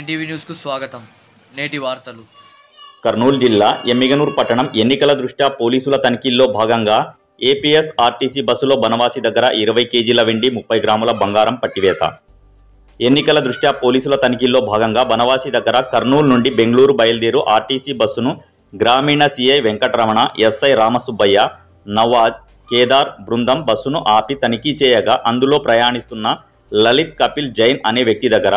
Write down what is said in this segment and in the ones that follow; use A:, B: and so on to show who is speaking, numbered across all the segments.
A: 9 న్యూస్కు స్వాగతం. నేటి వార్తలు.
B: కర్నూలు జిల్లా ఎమ్మిగనూరు పట్టణం ఎన్నికల దృష్ట్యా పోలీసుల తనిఖీల్లో భాగంగా ఏపీఎస్ ఆర్టీసీ బస్సులో బనవాసి దగ్గర 20 కేజీల వెండి 30 గ్రాముల బంగారం పట్టివేత. ఎన్నికల దృష్ట్యా పోలీసుల తనిఖీల్లో భాగంగా బనవాసి దగ్గర కర్నూలు నుండి బెంగళూరు బయలుదేరు ఆర్టీసీ బస్సును గ్రామీణ సిఐ వెంకటరమణ, ఎస్ఐ రామసుబ్బయ్య, నవాజ్, కేదార్ బృందం బస్సును ఆపి తనిఖీ చేయగా అందులో ప్రయాణిస్తున్న లలిత్ కపిల్ జైన్ అనే వ్యక్తి దగ్గర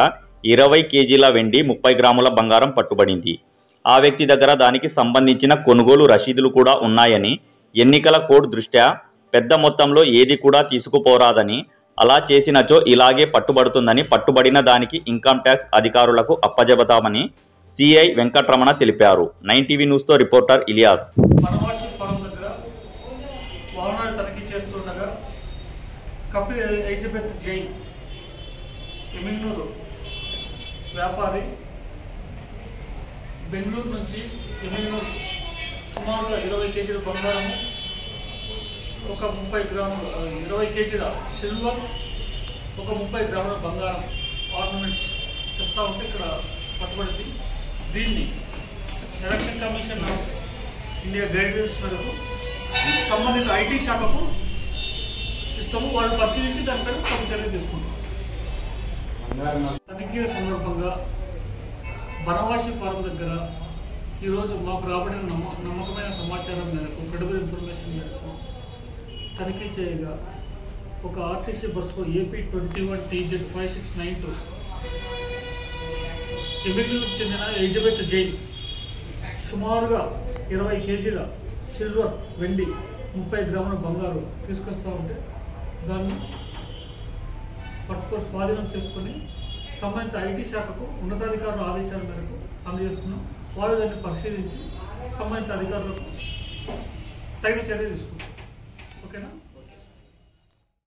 B: 20 కేజీల వెండి 30 గ్రాముల బంగారం పట్టుబడింది. ఆ వ్యక్తి దగ్గర దానికి సంబంధించిన కొనుగోలు రసీదులు కూడా ఉన్నాయని, ఎన్నికల కోడ్ దృష్ట్యా పెద్ద మొత్తంలో ఏది కూడా తీసుకుపోరాదని, అలా చేసినచో ఇలాగే పట్టుబడుతుందని, పట్టుబడిన దానికి ఇన్కమ్ ట్యాక్స్ అధికారులకు అప్పజెబతామని సిఐ వెంకటరమణ తెలిపారు. 9 న్యూస్తో రిపోర్టర్ ఇలియాస్.
C: వ్యాపారి బెంగళూరు నుంచి ఎమ్మిగనూరు సుమారుగా 20 కేజీల బంగారము, ఒక 30 గ్రాములు 20 కేజీల సిల్వర్, ఒక 30 గ్రాముల బంగారం ఆర్నమెంట్స్ తెస్తా ఉంటే ఇక్కడ పట్టుబడింది. దీన్ని election commission of India guidelines మేరకు సంబంధిత ఐటీ శాఖకు ఇస్తాము. వాళ్ళు పరిశీలించి దానిపైన తగు చర్యలు తీసుకుంటాం. తనిఖీల సందర్భంగా బనవాసి ఫారం దగ్గర ఈరోజు మాకు రాబడిన నమ్మకమైన సమాచారం మేరకు, క్రెడిబుల్ ఇన్ఫర్మేషన్ మేరకు తనిఖీ చేయగా ఒక ఆర్టీసీ బస్సులో ఏపీ 21 TZ 5692 ఎమ్మిగనూరుకు చెందిన ఎలిజబెత్ జైన్ సుమారుగా 20 కేజీల సిల్వర్, వెండి, 30 గ్రాముల బంగారు తీసుకొస్తూ ఉంటే దాన్ని పట్టుకొని స్వాధీనం చేసుకొని సంబంధిత ఐటీ శాఖకు ఉన్నతాధికారుల ఆదేశాల మేరకు అందజేస్తున్నాం. వాళ్ళు దాన్ని పరిశీలించి సంబంధిత అధికారులకు తగిన చర్య తీసుకుంటాం. ఓకేనా?